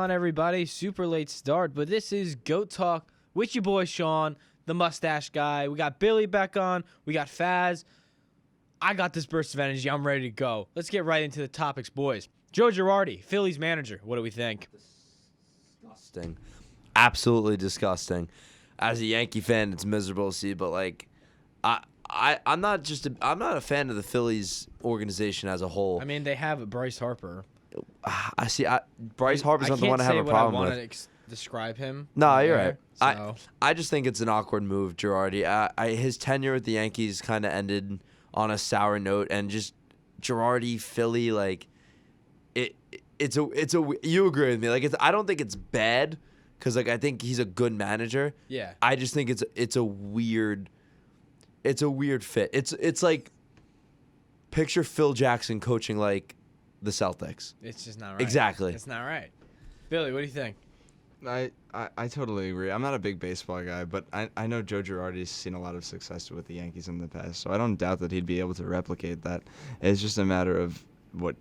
on, everybody? Super late start, but this is Goat Talk with your boy Sean, the mustache guy. We got Billy back on. We got Faz. I got this burst of energy. I'm ready to go. Let's get right into the topics, boys. Joe Girardi, Phillies manager. What do we think? Disgusting. Absolutely disgusting. As a Yankee fan, it's miserable to see, but I'm not a fan of the Phillies organization as a whole. I mean, they have Bryce Harper. Bryce Harper's not the one I have a problem with. I can't say what I want to describe him. No, you're right. So. I just think it's an awkward move, Girardi. His tenure with the Yankees kind of ended on a sour note, and just Girardi, Philly, you agree with me. I don't think it's bad because I think he's a good manager. Yeah. I just think it's a weird fit. It's like picture Phil Jackson coaching like the Celtics. It's just not right. Exactly. It's not right. Billy, what do you think? I totally agree. I'm not a big baseball guy, but I know Joe Girardi's seen a lot of success with the Yankees in the past, so I don't doubt that he'd be able to replicate that. It's just a matter of what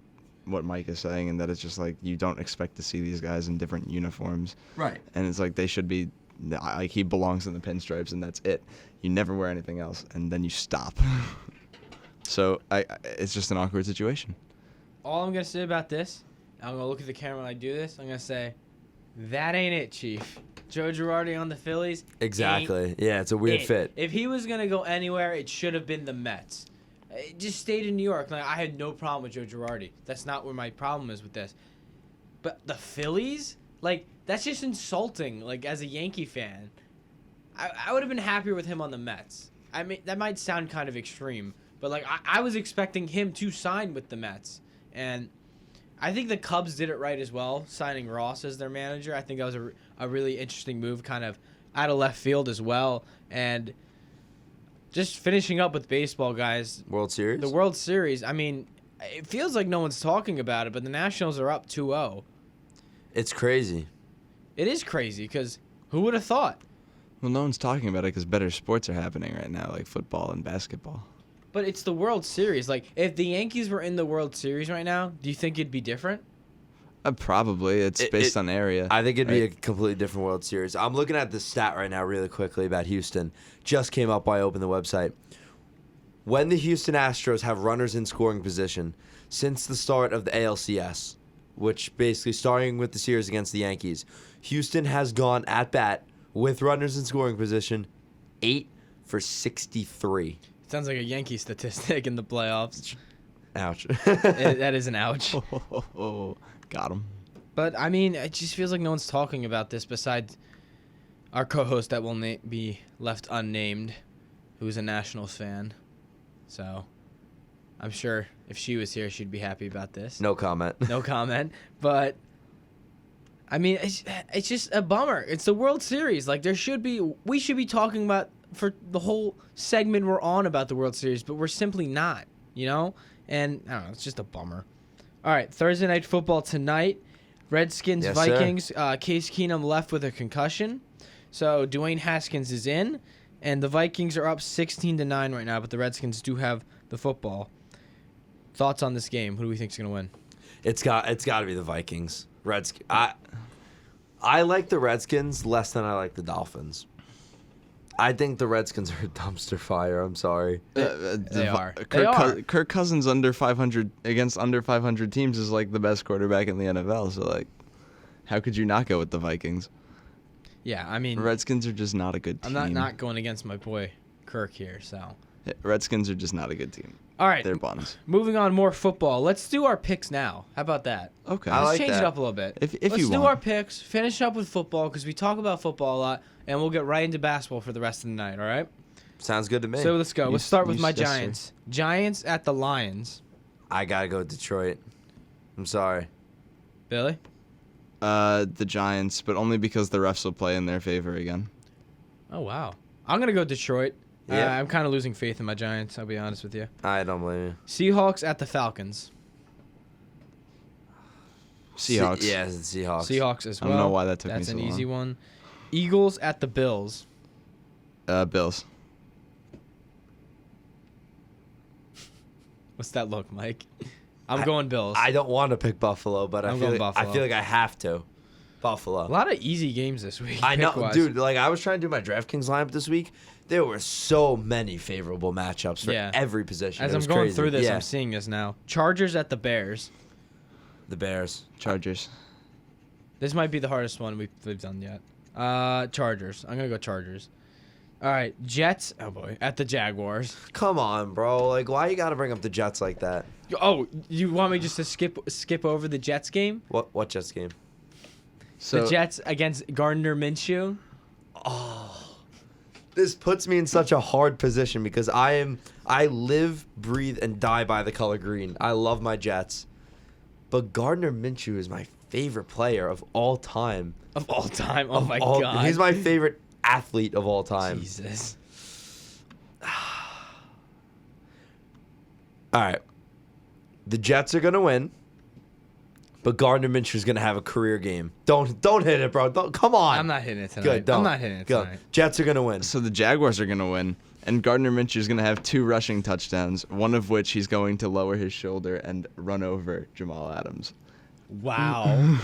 Mike is saying, and that it's just like you don't expect to see these guys in different uniforms. Right. And it's like they should be like he belongs in the pinstripes, and that's it. You never wear anything else, and then you stop. So it's just an awkward situation. All I'm going to say about this, I'm going to look at the camera when I do this, I'm going to say, that ain't it, Chief. Joe Girardi on the Phillies. Exactly. Yeah, it's a weird fit. If he was going to go anywhere, it should have been the Mets. It just stayed in New York. I had no problem with Joe Girardi. That's not where my problem is with this. But the Phillies? That's just insulting, as a Yankee fan. I would have been happier with him on the Mets. I mean, that might sound kind of extreme, but, I was expecting him to sign with the Mets. And I think the Cubs did it right as well, signing Ross as their manager. I think that was a really interesting move, kind of out of left field as well. And just finishing up with baseball, guys. World Series? The World Series. I mean, it feels like no one's talking about it, but the Nationals are up 2-0. It's crazy. It is crazy because who would have thought? Well, no one's talking about it because better sports are happening right now, like football and basketball. But it's the World Series. If the Yankees were in the World Series right now, do you think it'd be different? Probably. It's based on area. I think it'd be a completely different World Series. I'm looking at the stat right now really quickly about Houston. Just came up while I opened the website. When the Houston Astros have runners in scoring position since the start of the ALCS, which basically starting with the series against the Yankees, Houston has gone at bat with runners in scoring position 8 for 63. Sounds like a Yankee statistic in the playoffs. Ouch. That is an ouch. Got him. But, I mean, it just feels like no one's talking about this besides our co-host that will be left unnamed, who's a Nationals fan. So, I'm sure if she was here, she'd be happy about this. No comment. No comment. But, I mean, it's just a bummer. It's the World Series. We should be talking about for the whole segment we're on about the World Series, but we're simply not, And, I don't know, it's just a bummer. All right, Thursday Night Football tonight. Redskins, yes, Vikings. Case Keenum left with a concussion. So Dwayne Haskins is in, and the Vikings are up 16-9 right now, but the Redskins do have the football. Thoughts on this game? Who do we think is going to win? It's got to be the Vikings. I like the Redskins less than I like the Dolphins. I think the Redskins are a dumpster fire. I'm sorry. They are. Kirk Cousins under 500 against under 500 teams is the best quarterback in the NFL. So how could you not go with the Vikings? Yeah, I mean, Redskins are just not a good team. I'm not going against my boy Kirk here. So Redskins are just not a good team. All right, they're buns. Moving on, more football. Let's do our picks now. How about that? Okay, let's change it up a little bit. Let's do our picks. Finish up with football because we talk about football a lot. And we'll get right into basketball for the rest of the night, all right? Sounds good to me. So let's go. Let's start with my yes, Giants. Sir. Giants at the Lions. I got to go with Detroit. I'm sorry. Billy? The Giants, but only because the refs will play in their favor again. Oh, wow. I'm going to go Detroit. Yeah. I'm kind of losing faith in my Giants, I'll be honest with you. I don't blame you. Seahawks at the Falcons. Seahawks. Yes, it's Seahawks. Seahawks as well. I don't know why that took me That's so an long. easy one. Eagles at the Bills. Bills. What's that look, Mike? I'm going Bills. I don't want to pick Buffalo, but I I'm feel going like, Buffalo. I feel like I have to. Buffalo. A lot of easy games this week. I know, pick-wise. dude. Like I was trying to do my DraftKings lineup this week. There were so many favorable matchups for Yeah. every position. As It I'm was going crazy. through this, yeah. I'm seeing this now. Chargers at the Bears. The Bears. Chargers. This might be the hardest one we've done yet. Chargers. I'm gonna go Chargers. All right, Jets. Oh boy, at the Jaguars. Come on, bro. Like, why you got to bring up the Jets like that? Oh, you want me just to skip over the Jets game? What Jets game? So The Jets against Gardner Minshew. This puts me in such a hard position because I live, breathe, and die by the color green. I love my Jets, but Gardner Minshew is my favorite player of all time. Of all time. Oh Of my all- god. He's my favorite athlete of all time. Jesus. All right, the Jets are gonna win, but Gardner Minshew is gonna have a career game. Don't hit it, bro. Don't, come on. I'm not hitting it tonight. Good. Don't. I'm not hitting it Go. tonight. Jets are gonna win. So the Jaguars are going to win, and Gardner Minshew is going to have 2 rushing touchdowns, one of which he's going to lower his shoulder and run over Jamal Adams. Wow.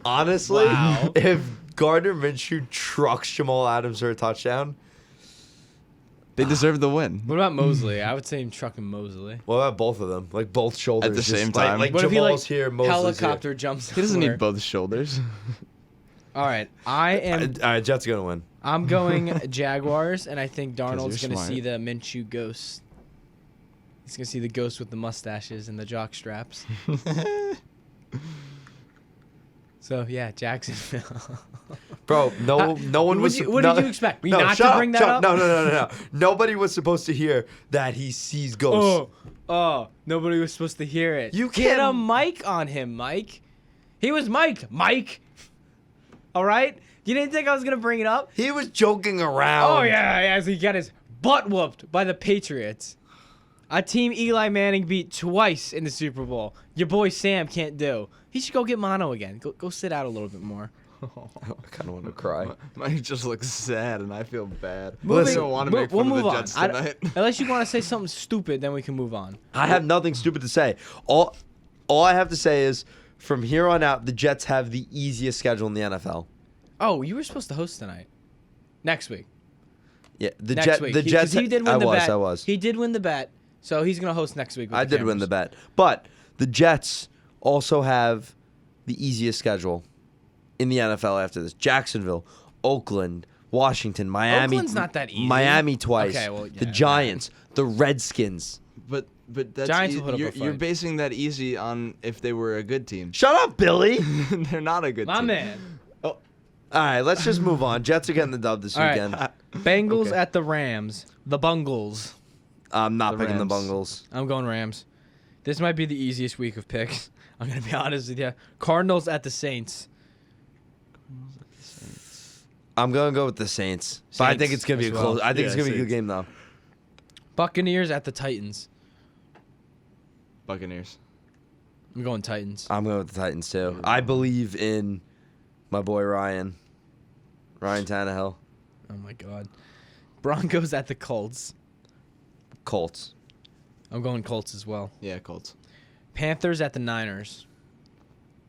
Honestly, Wow. if Gardner Minshew trucks Jamal Adams for a touchdown, They deserve the win. What about Mosley? I would say him trucking Mosley. what about both of them? Like both shoulders At the just same like- time? Like, What if he Jamal's like here, Mosley's helicopter jumps? He doesn't everywhere? need both shoulders. All right, I here. am. All right, Jets are gonna win. I'm going Jaguars, and I think Darnold's you're going to smart. see the Minshew ghost. He's going to see the ghost with the mustaches and the jock straps. So yeah, Jacksonville. Bro, no one was. What no- did you expect? Me no, not shut to bring that shut up? No. Nobody was supposed to hear that he sees ghosts. Oh, nobody was supposed to hear it. You Get a can't- mic on him, Mike. He was mic'd, Mike. All right? You didn't think I was going to bring it up? He was joking around. Oh, yeah, as he got his butt whooped by the Patriots. A team Eli Manning beat twice in the Super Bowl. Your boy Sam can't do. He should go get mono again. Go sit out a little bit more. I kind of want to cry. Mike just looks sad, and I feel bad. Moving- I don't want to make We'll fun of move the on. Jets I- tonight. Unless you want to say something stupid, then we can move on. I have nothing stupid to say. All I have to say is, from here on out, the Jets have the easiest schedule in the NFL. Oh, you were supposed to host tonight. Next week. Yeah, the Next week. The Jets. He did win the bet. I was. He did win the bet, so he's gonna host next week. With I the did win the cameras. bet. But the Jets also have the easiest schedule in the NFL after this. Jacksonville, Oakland, Washington, Miami. Oakland's not that easy. Miami twice. Okay, well, the yeah, Giants, the Redskins. But that's Giants will put up a you're fight. basing that easy on if they were a good team. Shut up, Billy. They're not a good My team. man. All right, let's just move on. Jets are getting the dub this All right. weekend. Bengals Okay. at the Rams. The Bungles. I'm not The picking the Rams. Bungles. I'm going Rams. This might be the easiest week of picks. I'm gonna be honest with you. Cardinals at the Saints. I'm gonna go with the Saints, but I think Saints it's gonna be a as well. close. I think it's Yeah, gonna be a good Saints. game though. Buccaneers at the Titans. Buccaneers. I'm going Titans. I'm going with the Titans too. I believe in my boy Ryan Tannehill. Oh my God. Broncos at the Colts. Colts. I'm going Colts as well. Yeah, Colts. Panthers at the Niners.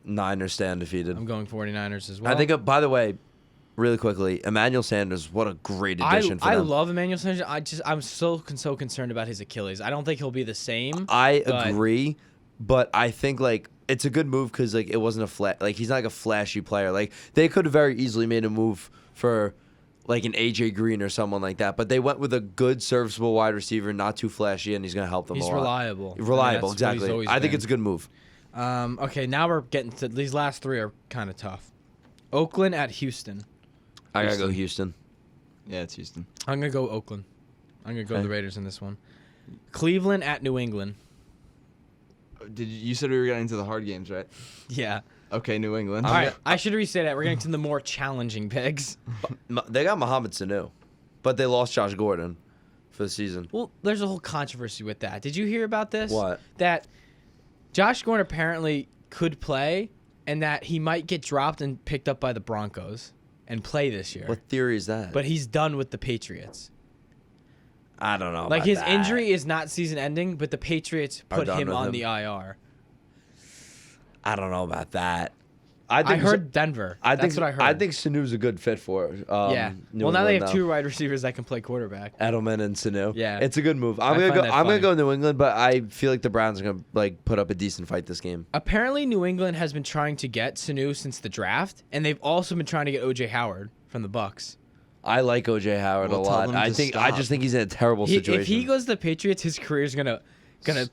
Niners stay undefeated. I'm going 49ers as well. I think, by the way, really quickly, Emmanuel Sanders, what a great addition for I them. love Emmanuel Sanders. I'm so concerned about his Achilles. I don't think he'll be the same. I but- agree, but I think like it's a good move because like it wasn't he's not like a flashy player. Like they could have very easily made a move for like an AJ Green or someone like that, but they went with a good serviceable wide receiver, not too flashy, and he's gonna help them. He's a lot. reliable. I mean, Reliable, that's what he's exactly. always I think been. it's a good move. Okay, now we're getting to these last three are kind of tough. Oakland at Houston. I gotta go Houston. Yeah, it's Houston. I'm gonna go Oakland. I'm gonna go Okay. the Raiders in this one. Cleveland at New England. You said we were getting to the hard games, right? Yeah. Okay, New England. All right. I should re-say that. We're getting to the more challenging picks. They got Mohamed Sanu, but they lost Josh Gordon for the season. Well, there's a whole controversy with that. Did you hear about this? What? That Josh Gordon apparently could play, and that he might get dropped and picked up by the Broncos and play this year. What theory is that? But he's done with the Patriots. I don't know. Like about his that. injury is not season ending, but the Patriots Are put done him with on him. the IR. I don't know about that. I heard Denver. That's what I heard. I think Sanu's a good fit for. Yeah. New Well, now they England have two wide receivers that can play quarterback. Edelman and Sanu. Yeah. It's a good move. I'm I gonna find go. that I'm gonna funny. go New England, but I feel like the Browns are gonna like put up a decent fight this game. Apparently, New England has been trying to get Sanu since the draft, and they've also been trying to get O.J. Howard from the Bucks. I like OJ Howard Well, a tell lot. them I to think I stop. just think he's in a terrible situation. If he goes to the Patriots, his career is gonna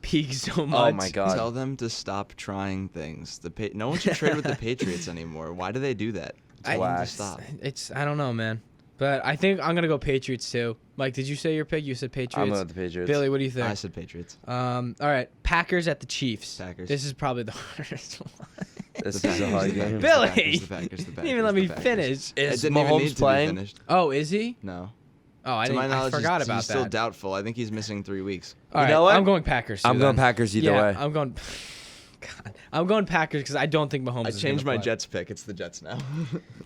peak so much. Oh my God. Tell them to stop trying things. No one should trade with the Patriots anymore. Why do they do that? Tell them to Wax. stop. I don't know, man. But I think I'm gonna go Patriots too. Mike, did you say your pick? You said I'm Patriots. going with the Patriots. Billy, what do you think? I said Patriots. All right, Packers at the Chiefs. Packers. This is probably the hardest one. This The is a Packers, hard the game. Packers, Billy! The Packers, the Packers, the Didn't even let Packers, me the Packers. finish. It Is didn't even Mahomes need to playing? be finished. Oh, is he? No. Oh, I To my didn't. I knowledge, forgot he's about still that. doubtful. I think he's missing 3 weeks. All You right, know what? I'm going Packers. Too, I'm going then. Packers either yeah, way. I'm going. God, I'm going Packers because I don't think Mahomes. I is changed gonna my play. Jets pick. It's the Jets now.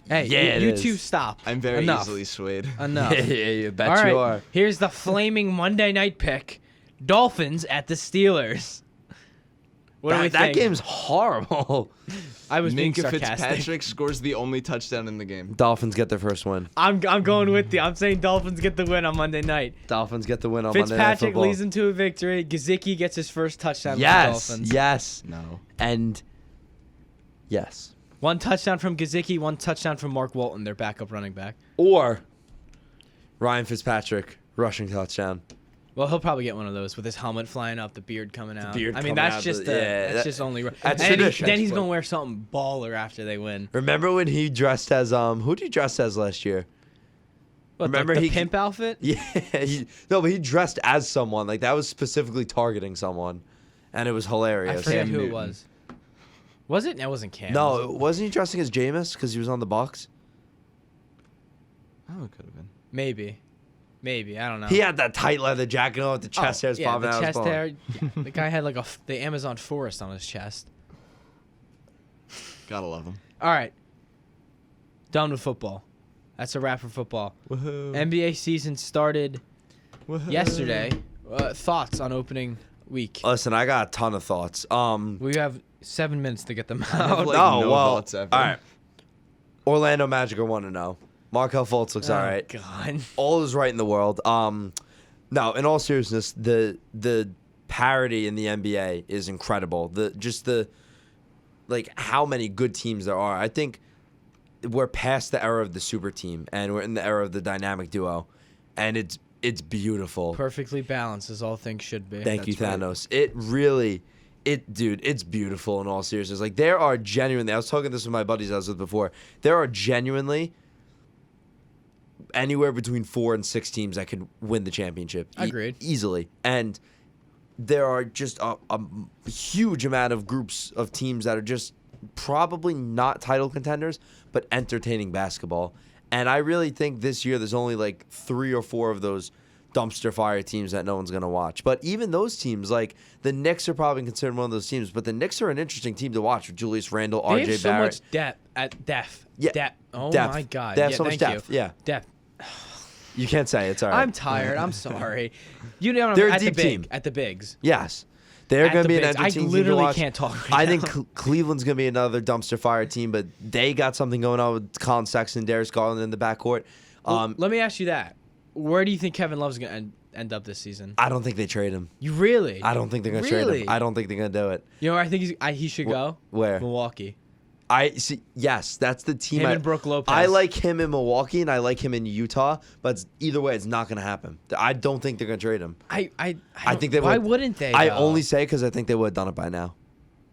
Hey, Yeah, it you is. two stop. I'm very Enough. easily swayed. Enough. yeah, you bet All right, you are. here's the flaming Monday night pick: Dolphins at the Steelers. What do we That think? game's horrible. I was being Minka sarcastic. Fitzpatrick scores the only touchdown in the game. Dolphins get their first win. I'm going with you. I'm saying Dolphins get the win on Monday night. Dolphins get the win on Monday Night Fitzpatrick Football. leads them to a victory. Gesicki gets his first touchdown with the Yes, Dolphins. yes, No. and yes. One touchdown from Gesicki, one touchdown from Mark Walton, their backup running back. Or Ryan Fitzpatrick rushing touchdown. Well, he'll probably get one of those with his helmet flying up, the beard coming out. beard I mean, coming that's out, just yeah, that's just only. that's and tradition. then he's gonna wear something baller after they win. Remember when he dressed as who did he dress as last year? What, Remember the he- pimp outfit? Yeah, but he dressed as someone. Like that was specifically targeting someone, and it was I hilarious. forget Cam who it Newton. was. Was it? It wasn't Cam. No, wasn't he dressing as Jameis because he was on the Bucks? Oh, it could have been. Maybe. I don't know. He had that tight leather jacket on with the chest hairs yeah, popping the out. chest his bone. hair. Yeah, the guy had like the Amazon forest on his chest. Gotta love him. All right. Done with football. That's a wrap for football. Woohoo. NBA season started Woohoo. yesterday. Thoughts on opening week? Listen, I got a ton of thoughts. We have 7 minutes to get them I have, out. like, no, no well, thoughts ever. all right. Orlando Magic are 1-0. Markel Fultz looks all right. God. All is right in the world. No, in all seriousness, the parity in the NBA is incredible. The how many good teams there are. I think we're past the era of the super team and we're in the era of the dynamic duo, and it's beautiful. Perfectly balanced, as all things should be. Thank you, That's right. Thanos. It really, dude, it's beautiful in all seriousness. Like there are genuinely, I was talking this with my buddies I was with before. There are genuinely anywhere between 4 and 6 teams that could win the championship. Agreed. Easily. And there are just a huge amount of groups of teams that are just probably not title contenders, but entertaining basketball. And I really think this year there's only like 3 or 4 of those dumpster fire teams that no one's going to watch. But even those teams, like the Knicks are probably considered one of those teams, but the Knicks are an interesting team to watch with Julius Randle, They RJ have so Barrett. much depth. Yeah, Depth. Oh depth. my God. They have yeah, so much thank depth. You. Yeah. Depth. You can't say it's all right. I'm tired. I'm sorry. You know, They're a at the deep team. At the bigs. Yes. They're At going to the be an bigs. I entertaining team to literally watch. can't talk right I now. think Cleveland's going to be another dumpster fire team, but they got something going on with Colin Sexton, Darius Garland in the backcourt. Well, let me ask you that. Where do you think Kevin Love's going to end up this season? I don't think they trade him. You really? I don't think they're going to trade Really? him. I don't think they're going to do it. You know where I think he should go? Where? Milwaukee. I see. Yes, that's the team. Him and Brook Lopez. I like him in Milwaukee and I like him in Utah, but either way, it's not going to happen. I don't think they're going to trade him. I think they Why would. wouldn't they? I though? only say because I think they would have done it by now.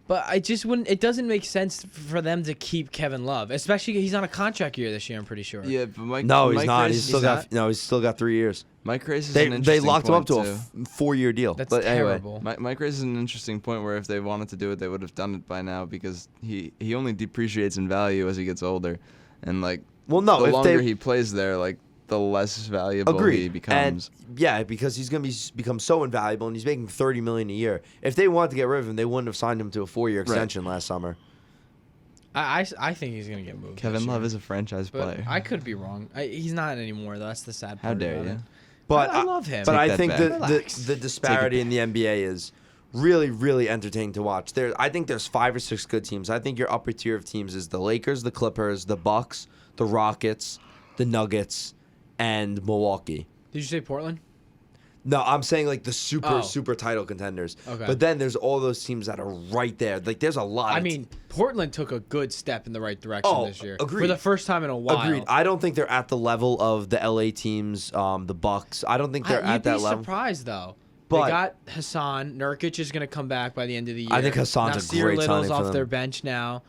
But I just wouldn't. It doesn't make sense for them to keep Kevin Love, especially he's on a contract year this year. I'm pretty sure. Yeah, but Mike. No, he's Mike not. Grace He's is still not- got. No, he's still got 3 years. Mike Grace is They an interesting locked him up point, to a too. 4-year deal. That's but anyway, terrible. Mike Grace is an interesting point where if they wanted to do it, they would have done it by now because he only depreciates in value as he gets older, and like well, no, the if longer they he plays there, like the less valuable agreed, he becomes. and yeah, because he's gonna become so invaluable, and he's making $30 million a year. If they wanted to get rid of him, they wouldn't have signed him to a 4-year extension last summer. I think he's gonna get moved. Kevin this Love year. is a franchise But player. I could be wrong. He's not anymore though. That's the sad part. How dare about you? it. But I love him. But Take I that think back. the Relax. the disparity in the NBA is really, really entertaining to watch. I think there's 5 or 6 good teams. I think your upper tier of teams is the Lakers, the Clippers, the Bucks, the Rockets, the Nuggets, and Milwaukee. Did you say Portland? No, I'm saying like the super Oh. title contenders. Okay. But then there's all those teams that are right there. Like there's a lot. I of mean, Portland took a good step in the right direction Oh, this year. agreed. For the first time in a while. Agreed. I don't think they're at the level of the LA teams, the Bucks. I don't think they're at that You'd be level. surprised though. But- they got Hassan. Nurkic is going to come back by the end of the year. I think Hassan's a Nasir great Little's signing for off them. their bench now.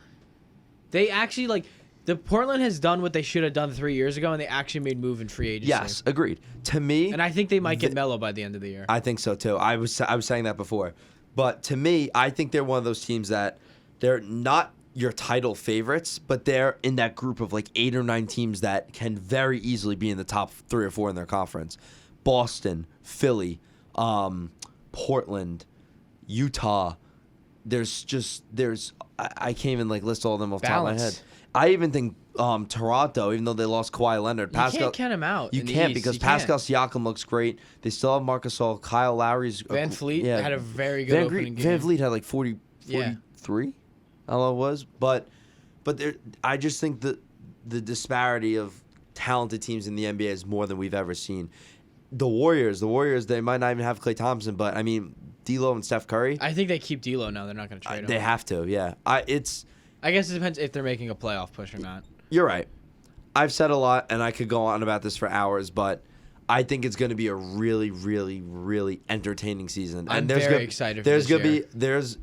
They actually the Portland has done what they should have done 3 years ago, and they actually made move in free agency. Yes, agreed. To me, And I think they might get Melo by the end of the year. I think so too. I was saying that before, but to me, I think they're one of those teams that they're not your title favorites, but they're in that group of like 8 or 9 teams that can very easily be in the top 3 or 4 in their conference. Boston, Philly, Portland, Utah. I can't even like list all of them off the top of my head. Balance. I even think Toronto, even though they lost Kawhi Leonard, You can't count him out. You in the can't East. because You can't. Pascal Siakam looks great. They still have Marcus Gasol. Kyle Lowry's Van Fleet had a very good opening game. Van Fleet had like 40, Yeah. 43, I don't know what it was, but I just think that the disparity of talented teams in the NBA is more than we've ever seen. The Warriors, they might not even have Klay Thompson, but I mean, D'Lo and Steph Curry, I think they keep D'Lo now. They're not going to trade him. they have to. Yeah, I guess it depends if they're making a playoff push or not. you're right. I've said a lot, and I could go on about this for hours, but I think it's going to be a really, really, really entertaining season. I'm And there's very gonna, excited for There's this going to year. be there's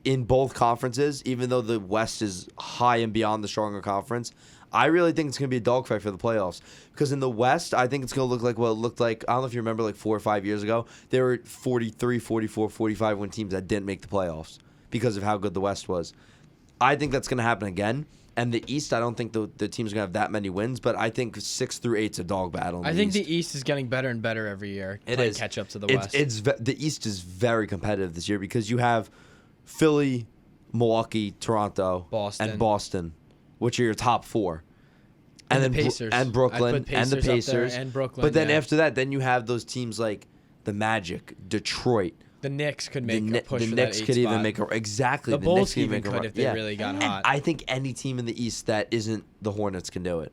in both conferences, even though the West is high and beyond the stronger conference. I really think it's going to be a dogfight for the playoffs because in the West, I think it's going to look like what it looked like. I don't know if you remember like 4 or 5 years ago. There were 43, 44, 45 win teams that didn't make the playoffs because of how good the West was. I think that's going to happen again. And the East, I don't think the team's going to have that many wins, but I think 6 through 8's a dog battle. In I the think East. the East is getting better and better every year. It playing is. catch up to the West. The East is very competitive this year because you have Philly, Milwaukee, Toronto, and Boston, which are your top 4. And then the Pacers. and I'd Brooklyn put and the Pacers up there Pacers and Brooklyn, But then yeah. after that, then you have those teams like the Magic, Detroit. The Knicks could The, make a push the for Knicks that 8 could even spot. make a exactly. The The Bulls Knicks even make a could run. if they really got And hot. I think any team in the East that isn't the Hornets can do it.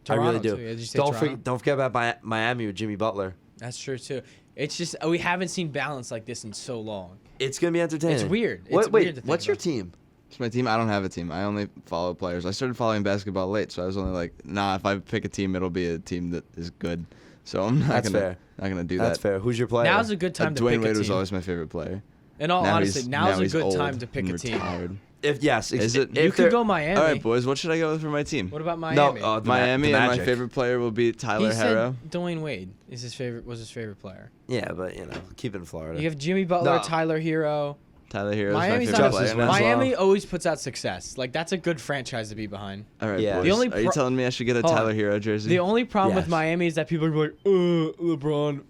Toronto, I really do. too. Did you say Don't Toronto? don't forget about Miami with Jimmy Butler. That's true too. It's just we haven't seen balance like this in so long. It's gonna be entertaining. It's weird. It's Wait, weird to think what's your about. team? It's my team. I don't have a team. I only follow players. I started following basketball late, so I was only like, nah, if I pick a team, it'll be a team that is good. So I'm not That's gonna fair. not gonna do That's that. fair. Who's your player? Now's a good time to Dwayne pick a Wade team. was always my favorite player. In all honesty, now's a he's good old time to pick and a team. retired. If yes, Is it? You could go Miami. All right, boys. What should I go with for my team? What about no, Miami? Miami, the and my Magic. favorite player will be Tyler he Herro. said Dwayne Wade is his favorite. Was his favorite player. Yeah, but keep it in Florida. You have Jimmy Butler, No. Tyler Hero. Tyler Herro is Miami's my not favorite a, player. Justice now. Winslow. Miami always puts out success. Like that's a good franchise to be behind. All right, Yeah. boys. The only Are you pro- telling me I should get a Hold on. Tyler Hero jersey? The only problem with Yes. Miami is that people are like, LeBron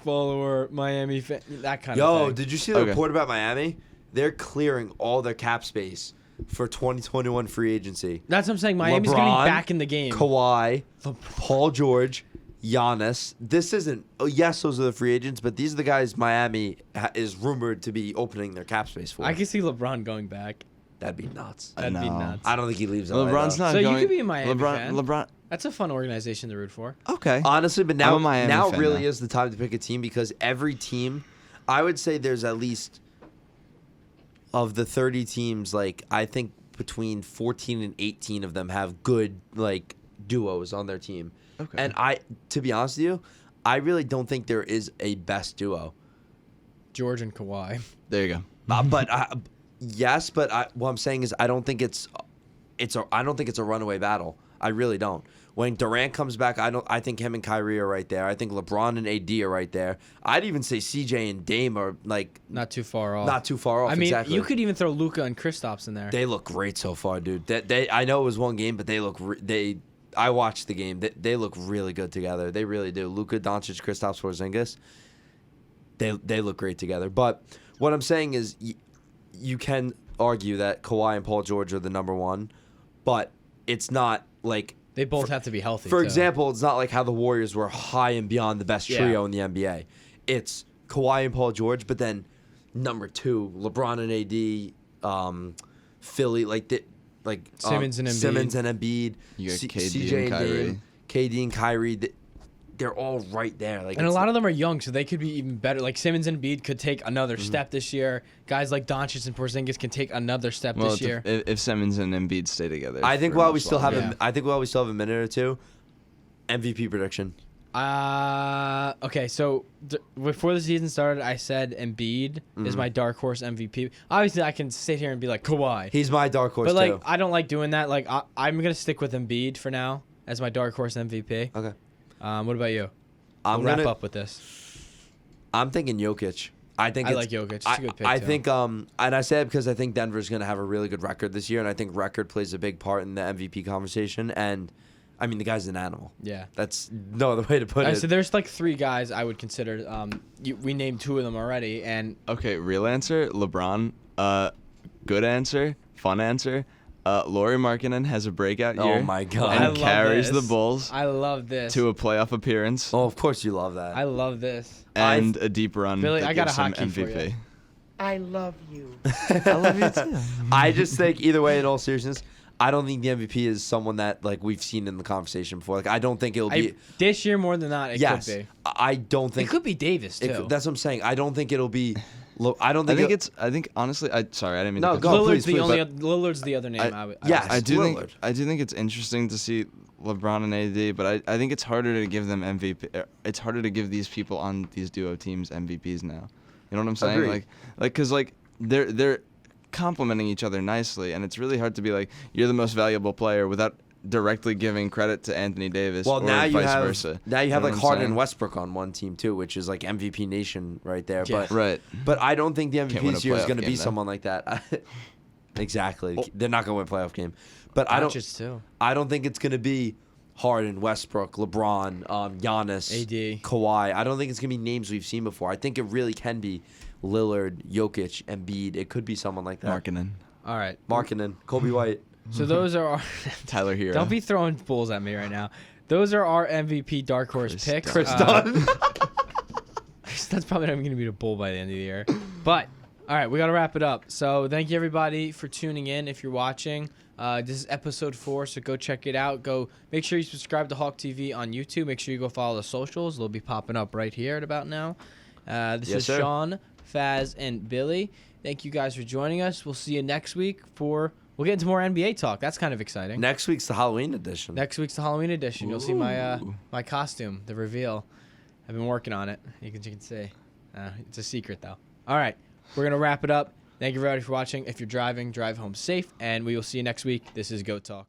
follower, Miami fan, that kind of Yo, thing. did you see the Okay. report about Miami? They're clearing all their cap space for 2021 free agency. That's what I'm saying. Miami's going to LeBron, be back in the game. Kawhi, Paul George, Giannis. This isn't. Oh, yes, those are the free agents, but these are the guys Miami is rumored to be opening their cap space for. I can see LeBron going back. That'd be nuts. That'd be know. nuts. I don't think he leaves. LA, LeBron's though. not So you going. could be a Miami LeBron. fan. LeBron. That's a fun organization to root for. Okay. Honestly, but I'm now a Miami now fan really now. is the time to pick a team because every team, I would say there's at least of the 30 teams, like I think between 14 and 18 of them have good like duos on their team. Okay. And to be honest with you, I really don't think there is a best duo. George and Kawhi. There you go. Yes, but what I'm saying is I don't think it's a runaway battle. I really don't. When Durant comes back, I think him and Kyrie are right there. I think LeBron and AD are right there. I'd even say CJ and Dame are like Not too far off. not too far off. I mean, exactly. you could even throw Luka and Kristaps in there. They look great so far, dude. I know it was one game, but they look I watched the game. They look really good together. They really do. Luka Doncic, Kristaps Porzingis. They look great together. But what I'm saying is, you can argue that Kawhi and Paul George are the number one, but it's not like. They both have to be healthy. For too. example, it's not like how the Warriors were high and beyond the best Yeah. trio in the NBA. It's Kawhi and Paul George, but then number 2, LeBron and AD, Philly, Simmons and Embiid. Simmons and Embiid, You got KD CJ and Kyrie. Dame, KD and Kyrie. They're all right there. Like, And a it's- lot of them are young, so they could be even better. Like Simmons and Embiid could take another step this year. Guys like Doncic and Porzingis can take another step Well, this year. if Simmons and Embiid stay together. I think for while we much still have longer. a minute or two, MVP prediction. Okay, so before the season started, I said Embiid is my dark horse MVP. Obviously, I can sit here and be like Kawhi, He's my dark horse but like too. I don't like doing that. Like I'm gonna stick with Embiid for now as my dark horse MVP. Okay. What about you? I'm We'll wrap gonna. up with this. I'm thinking Jokic. I think I it's, like Jokic. It's a good pick. I too. think and I say it because I think Denver's going to have a really good record this year, and I think record plays a big part in the MVP conversation. And I mean, the guy's an animal. Yeah. That's no other way to put it. So there's like 3 guys I would consider. We named 2 of them already, and Okay, real answer, LeBron. Good answer, fun answer. Lauri Markkanen has a breakout Oh year. my God. And I love carries this. the Bulls I love this. to a playoff appearance Oh, of course you love that. I love this. and a deep run. Billy, that I got gives a him hotkey for MVP. you. I love you. I love you too. I just think either way, in all seriousness, I don't think the MVP is someone that like we've seen in the conversation before. Like I don't think it'll be. This year more than not, it Yes, could be. I don't It think could be Davis too. that's what I'm saying. I don't think it'll be. I don't I think. think I think honestly. Sorry, I didn't mean No, to. go. cut you off. Lillard's please, the please. only. Lillard's the other name. I- I would. yes. I I do Lillard. think it's interesting to see LeBron and AD, but I think it's harder to give them MVP. It's harder to give these people on these duo teams MVPs now. You know what I'm saying? Agreed. Because they're complementing each other nicely, and it's really hard to be like you're the most valuable player without directly giving credit to Anthony Davis. Well, or now you vice have versa. now you You have know like what I'm Harden and saying? Westbrook on one team too, which is like MVP nation right there. Yeah. But Right. but I don't think the MVP win a this year is playoff going to be game, though. someone like that. Exactly, they're not going to win a playoff game. But I don't. too. I don't think it's going to be Harden, Westbrook, LeBron, Giannis, AD. Kawhi. I don't think it's going to be names we've seen before. I think it really can be Lillard, Jokic, Embiid. It could be someone like that. Markkanen, All right. Markkanen, Kobe White. So those are our. Tyler Hero. Don't be throwing bulls at me right now. Those are our MVP dark horse Chris picks. Dunn. Chris Dunn. That's probably not even going to be a bull by the end of the year. But, all right, we got to wrap it up. So, thank you, everybody, for tuning in if you're watching. This is episode 4, so go check it out. Go make sure you subscribe to Hawk TV on YouTube. Make sure you go follow the socials. They'll be popping up right here at about now. This Yes, is sir. Sean, Faz, and Billy. Thank you guys for joining us. We'll see you next week for... We'll get into more NBA talk. That's kind of exciting. Next week's the Halloween edition. Next week's the Halloween edition. You'll see my Ooh. my costume, the reveal. I've been working on it. You can see. It's a secret though. All right, we're gonna wrap it up. Thank you everybody for watching. If you're driving, drive home safe, and we will see you next week. This is Goat Talk.